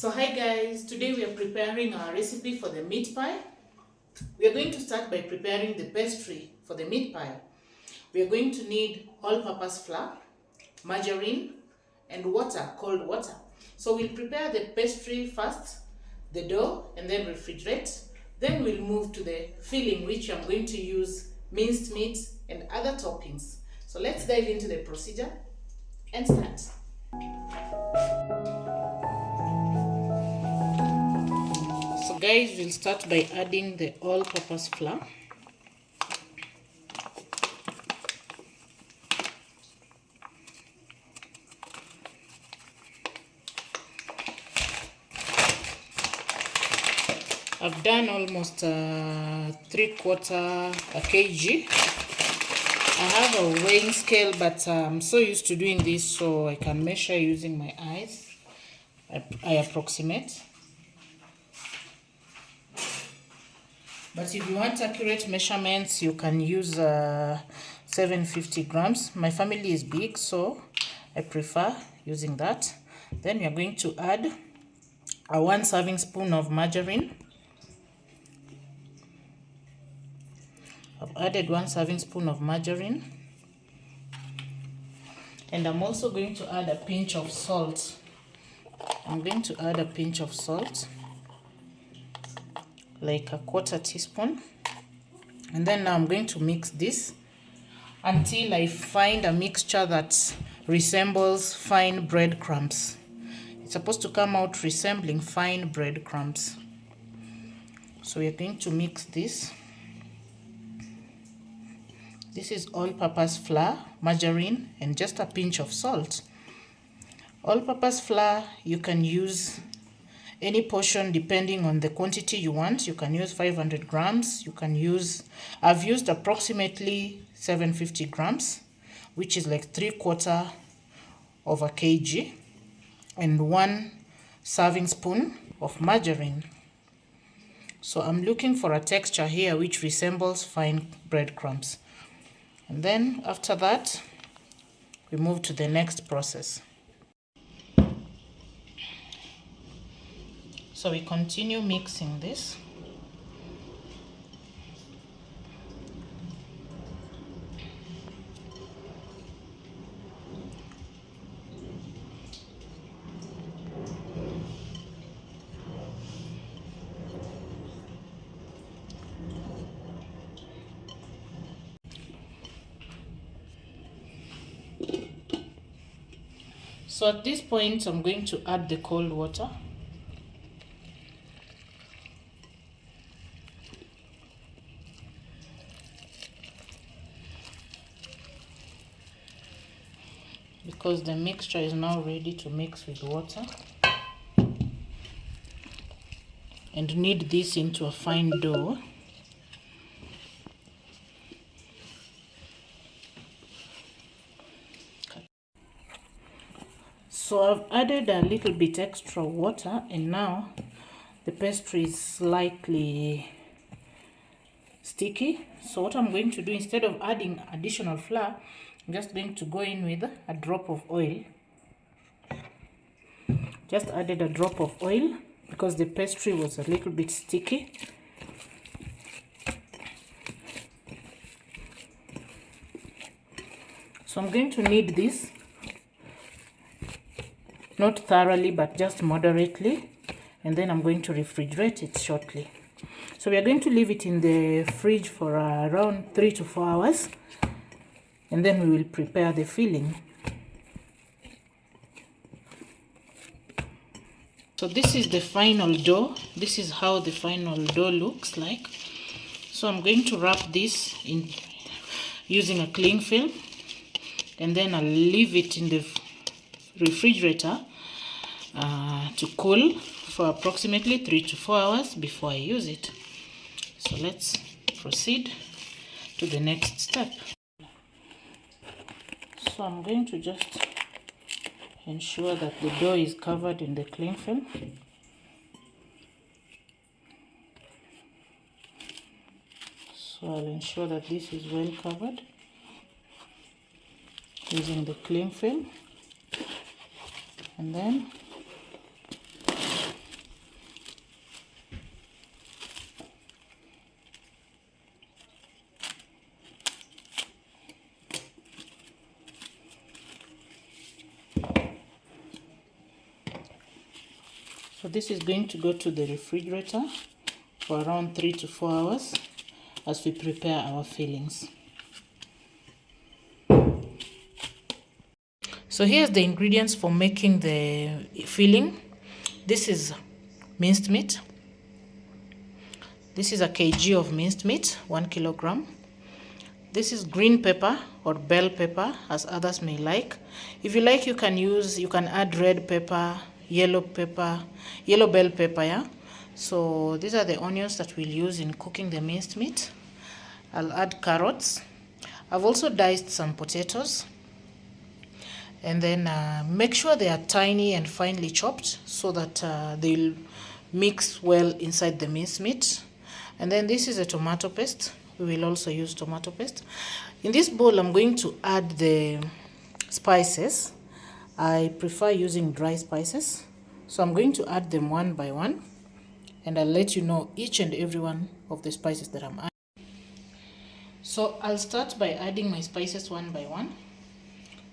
So hi guys, today we are preparing our recipe for the meat pie. We are going to start by preparing the pastry for the meat pie. We are going to need all-purpose flour, margarine, and water, cold water. So we'll prepare the pastry first, the dough, and then refrigerate. Then we'll move to the filling, which I'm going to use minced meat and other toppings. So let's dive into the procedure and start. So guys, we'll start by adding the all-purpose flour. I've done almost 3/4 kg. I have a weighing scale, but I'm so used to doing this so I can measure using my eyes. I approximate. But if you want accurate measurements, you can use 750 grams. My family is big, so I prefer using that. Then you're going to add a 1 serving spoon of margarine. I've added 1 serving spoon of margarine. And I'm also going to add a pinch of salt. I'm going to add a pinch of salt, like a 1/4 teaspoon. And then now I'm going to mix this until I find a mixture that resembles fine breadcrumbs. It's supposed to come out resembling fine breadcrumbs. So we're going to mix this. This is all-purpose flour, margarine, and just a pinch of salt. All-purpose flour, you can use any portion depending on the quantity you want. You can use 500 grams. I've used approximately 750 grams, which is like 3/4 of a kg, and 1 serving spoon of margarine. So I'm looking for a texture here which resembles fine breadcrumbs. And then after that, we move to the next process. So we continue mixing this. So at this point, I'm going to add the cold water. Because the mixture is now ready to mix with water. And knead this into a fine dough. So I've added a little bit extra water, and now the pastry is slightly sticky. So what I'm going to do, instead of adding additional flour, I'm just going to go in with a drop of oil. Just added a drop of oil because the pastry was a little bit sticky. So I'm going to knead this, not thoroughly but just moderately, and then I'm going to refrigerate it shortly. So we are going to leave it in the fridge for around 3 to 4 hours, and then we will prepare the filling. So this is the final dough. This is how the final dough looks like. So I'm going to wrap this in using a cling film, and then I'll leave it in the refrigerator to cool for approximately 3 to 4 hours before I use it. So let's proceed to the next step. So I'm going to just ensure that the dough is covered in the cling film. So I'll ensure that this is well covered using the cling film, and then So this is going to go to the refrigerator for around 3 to 4 hours as we prepare our fillings. So here's the ingredients for making the filling. This is minced meat. This is a kg of minced meat, 1 kilogram. This is green pepper or bell pepper, as others may like. If you like, you can add red pepper, yellow bell pepper, yeah? So these are the onions that we'll use in cooking the minced meat. I'll add carrots. I've also diced some potatoes. And then make sure they are tiny and finely chopped so that they'll mix well inside the minced meat. And then this is a tomato paste. We will also use tomato paste. In this bowl, I'm going to add the spices. I prefer using dry spices. So I'm going to add them one by one. And I'll let you know each and every one of the spices that I'm adding. So I'll start by adding my spices one by one.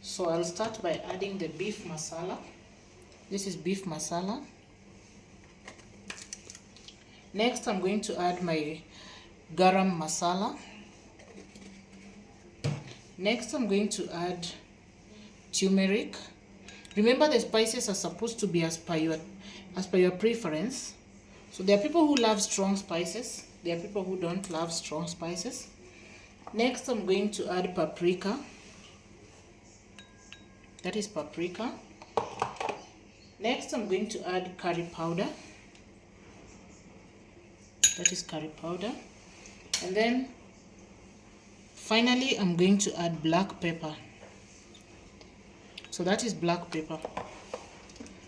So I'll start by adding the beef masala. This is beef masala. Next, I'm going to add my garam masala. Next, I'm going to add turmeric. Remember, the spices are supposed to be as per your preference. So there are people who love strong spices. There are people who don't love strong spices. Next, I'm going to add paprika. That is paprika. Next, I'm going to add curry powder. That is curry powder. And then finally, I'm going to add black pepper. So that is black pepper.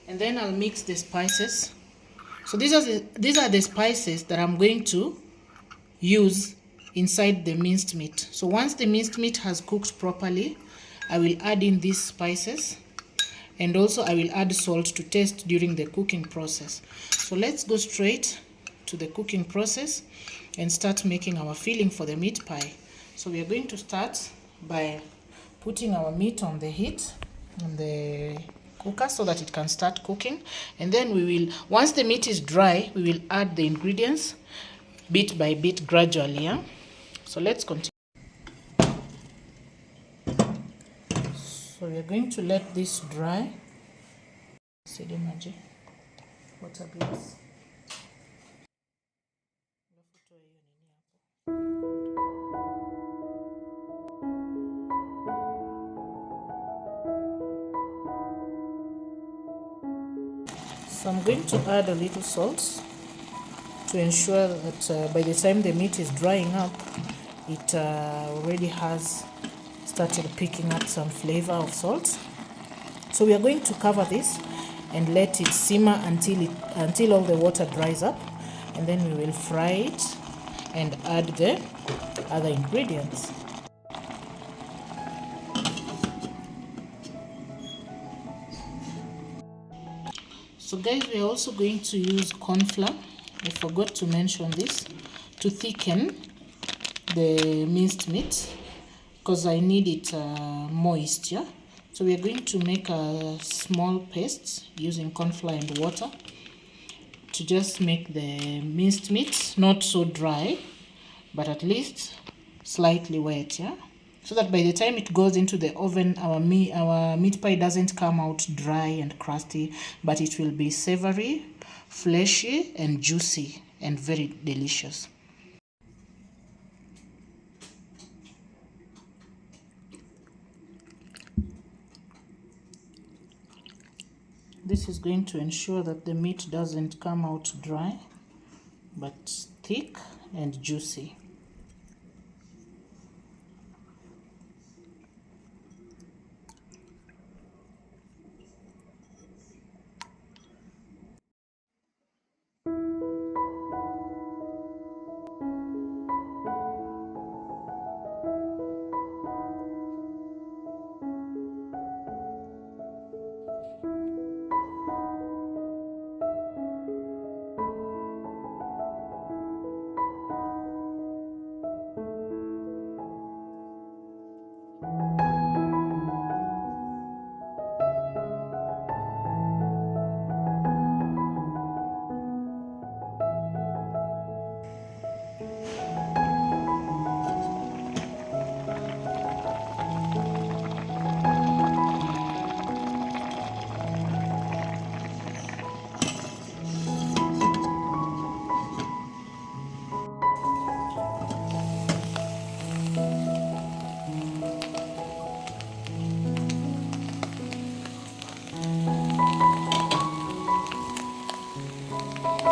And then I'll mix the spices. So these are the spices that I'm going to use inside the minced meat. So once the minced meat has cooked properly, I will add in these spices. And also I will add salt to taste during the cooking process. So let's go straight to the cooking process and start making our filling for the meat pie. So we are going to start by putting our meat on the heat on the cooker so that it can start cooking. And then once the meat is dry, we will add the ingredients bit by bit gradually. Yeah? So let's continue. So we are going to let this dry. Water glass. So I'm going to add a little salt to ensure that by the time the meat is drying up, it already has started picking up some flavor of salt. So we are going to cover this and let it simmer until all the water dries up, and then we will fry it and add the other ingredients. So guys, we're also going to use corn flour. I forgot to mention this, to thicken the minced meat because I need it moist. Yeah. So we are going to make a small paste using corn flour and water to just make the minced meat not so dry, but at least slightly wet. Yeah. So that by the time it goes into the oven, our meat pie doesn't come out dry and crusty, but it will be savory, fleshy, and juicy, and very delicious. This is going to ensure that the meat doesn't come out dry, but thick and juicy. So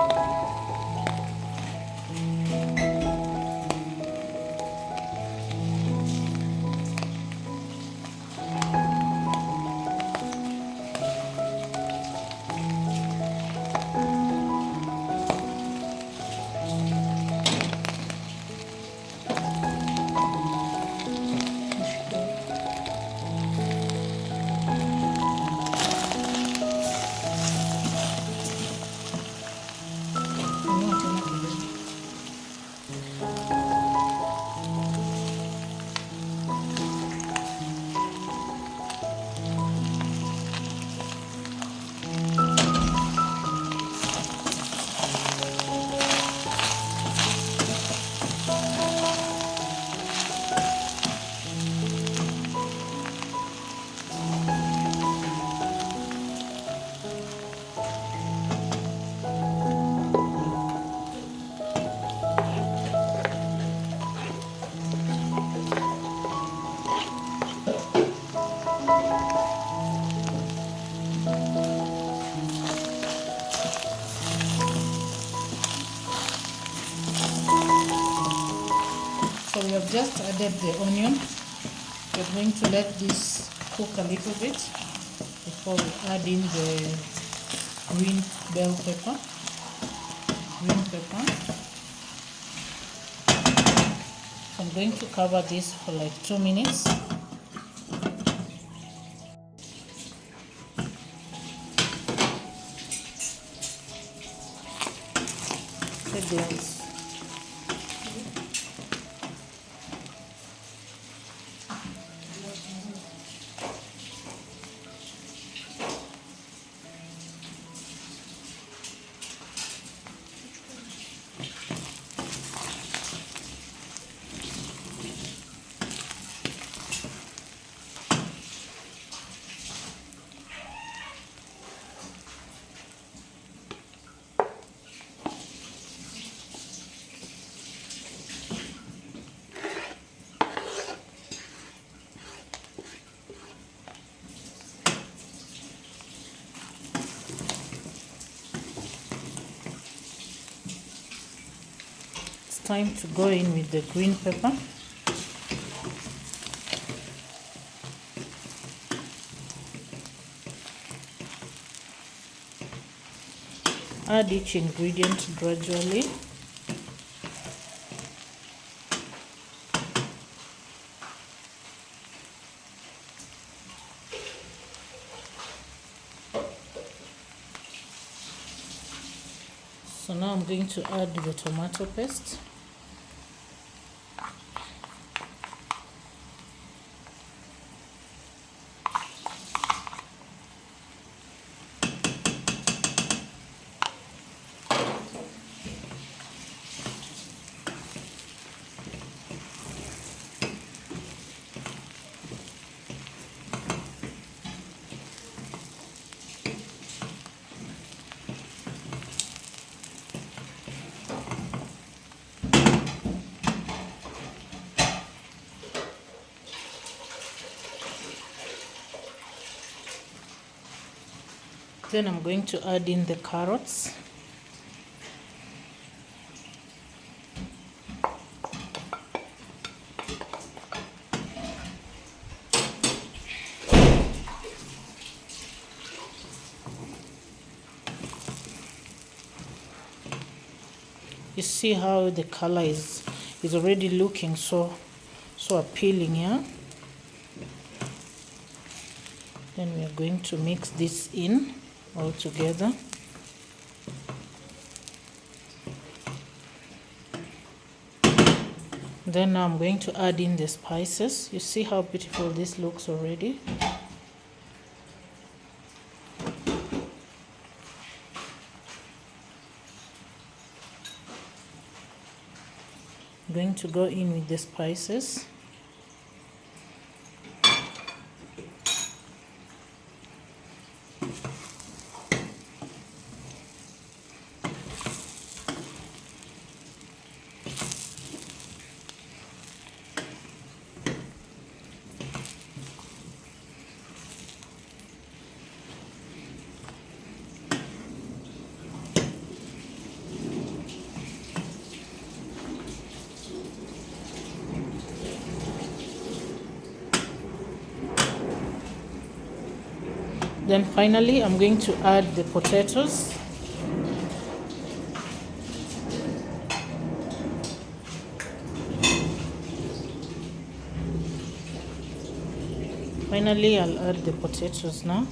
we have just added the onion. We're going to let this cook a little bit before we add in the green bell pepper. So I'm going to cover this for like 2 minutes. The glaze. Time to go in with the green pepper. Add each ingredient gradually. So now I'm going to add the tomato paste. Then I'm going to add in the carrots. You see how the color is already looking so appealing, yeah? Then we are going to mix this in all together. Then now I'm going to add in the spices. You see how beautiful this looks already. I'm going to go in with the spices. Then finally, I'm going to add the potatoes. Finally, I'll add the potatoes now.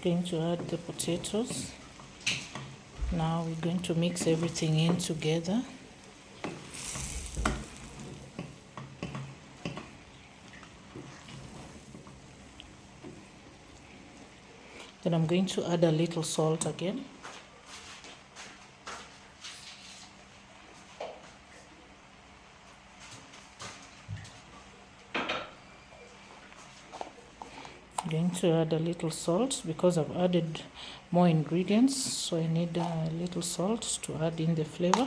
Going to add the potatoes. Now we're going to mix everything in together. Then I'm going to add a little salt again. I'm going to add a little salt because I've added more ingredients, so I need a little salt to add in the flavor.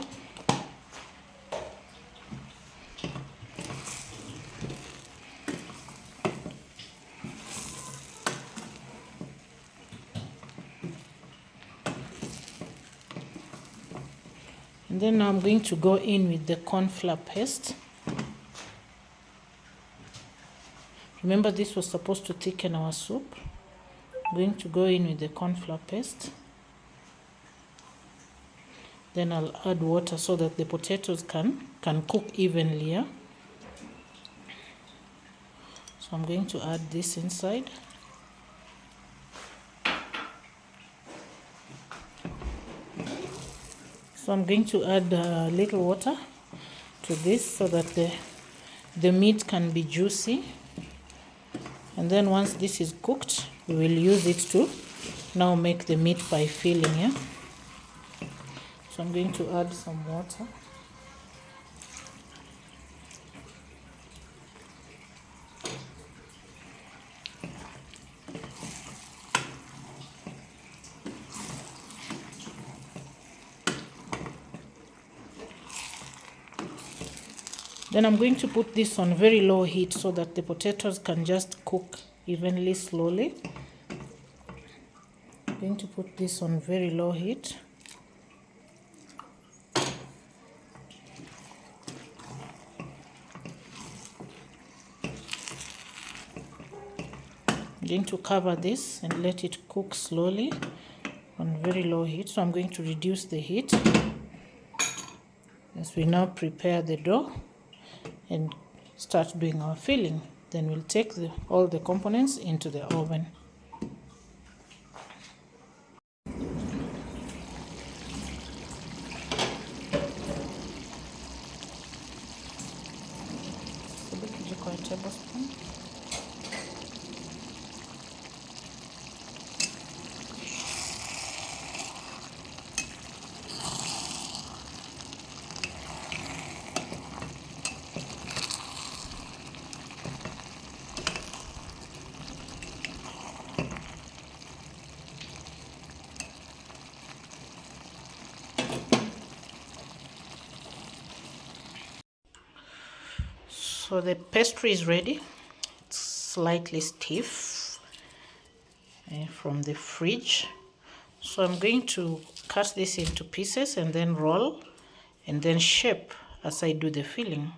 And then now I'm going to go in with the corn flour paste. Remember, this was supposed to thicken our soup. I'm going to go in with the corn flour paste. Then I'll add water so that the potatoes can cook evenly. Yeah? So I'm going to add this inside. So I'm going to add a little water to this so that the meat can be juicy. And then once this is cooked, we will use it to now make the meat pie filling. Yeah? So I'm going to add some water. Then I'm going to put this on very low heat so that the potatoes can just cook evenly, slowly. I'm going to put this on very low heat. I'm going to cover this and let it cook slowly on very low heat. So I'm going to reduce the heat as we now prepare the dough and start doing our filling. Then we'll take all the components into the oven. A tablespoon. So the pastry is ready. It's slightly stiff from the fridge. So I'm going to cut this into pieces and then roll and then shape as I do the filling.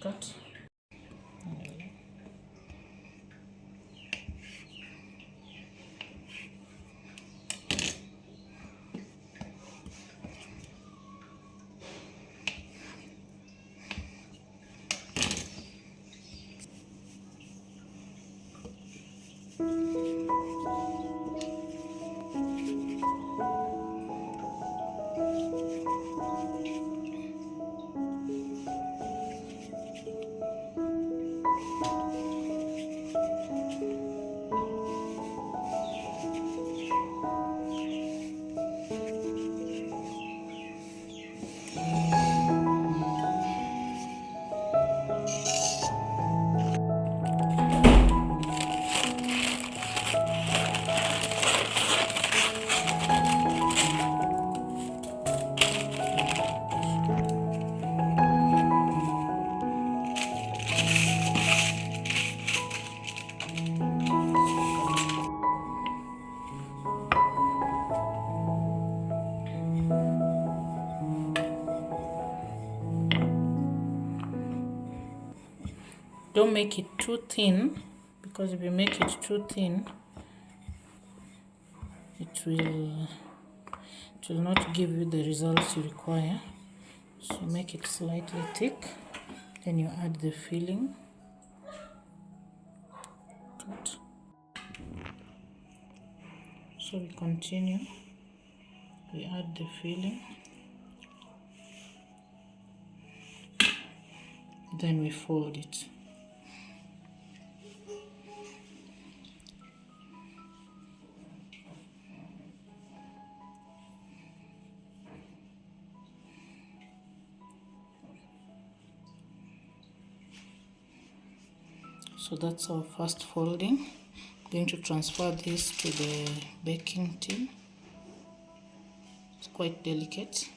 Cut. Don't make it too thin, because if you make it too thin, it will not give you the results you require. So make it slightly thick, then you add the filling. Cut. So we continue, we add the filling, then we fold it. So that's our first folding. I'm going to transfer this to the baking tin. It's quite delicate.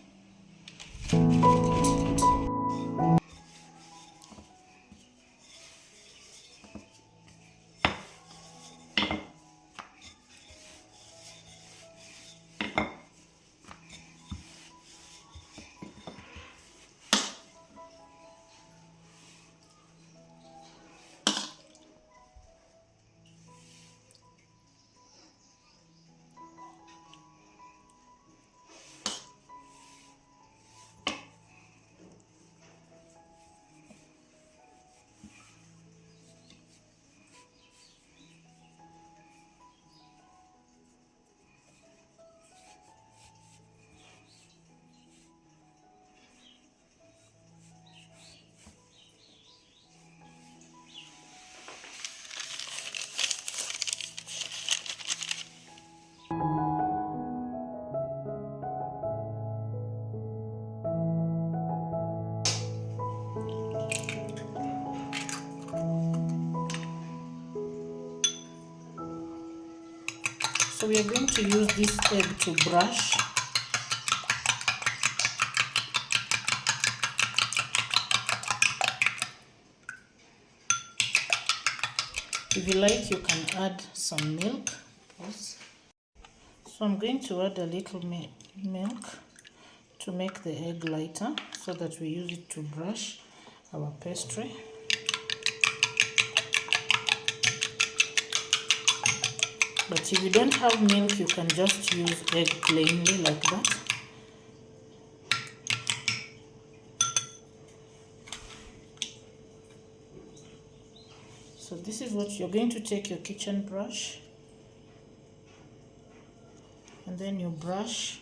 So we are going to use this egg to brush. If you like, you can add some milk. So I'm going to add a little milk to make the egg lighter, so that we use it to brush our pastry. But if you don't have milk, you can just use egg plainly like that. So this is what you're going to take your kitchen brush, and then you brush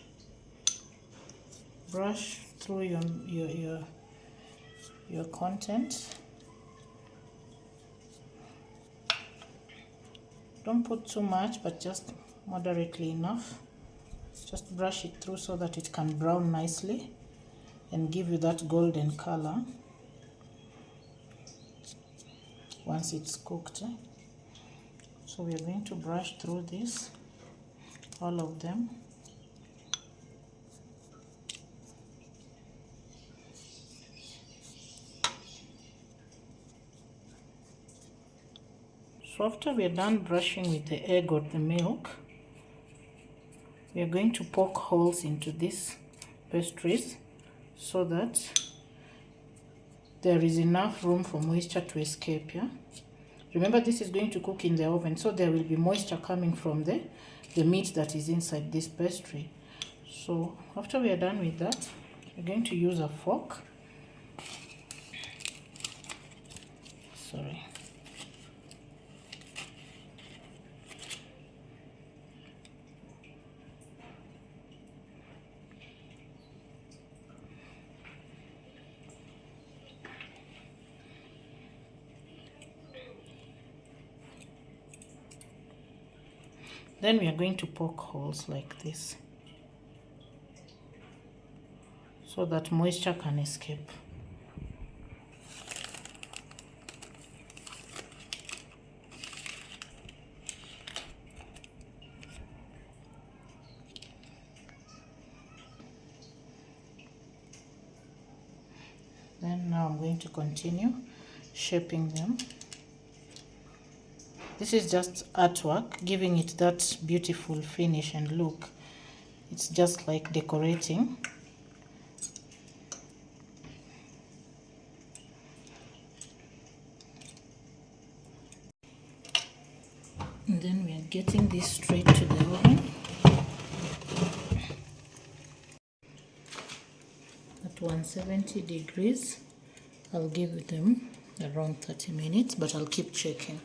through your content. Don't put too much, but just moderately enough. Just brush it through so that it can brown nicely and give you that golden color once it's cooked. So we're going to brush through this, all of them. So after we are done brushing with the egg or the milk, we are going to poke holes into these pastries so that there is enough room for moisture to escape. Yeah, remember this is going to cook in the oven, so there will be moisture coming from the meat that is inside this pastry. So after we are done with that, we're going to use a fork. Sorry. Then we are going to poke holes like this so that moisture can escape. Then now I'm going to continue shaping them. This is just artwork, giving it that beautiful finish and look. It's just like decorating. And then we are getting this straight to the oven at 170 degrees. I'll give them around 30 minutes, but I'll keep checking.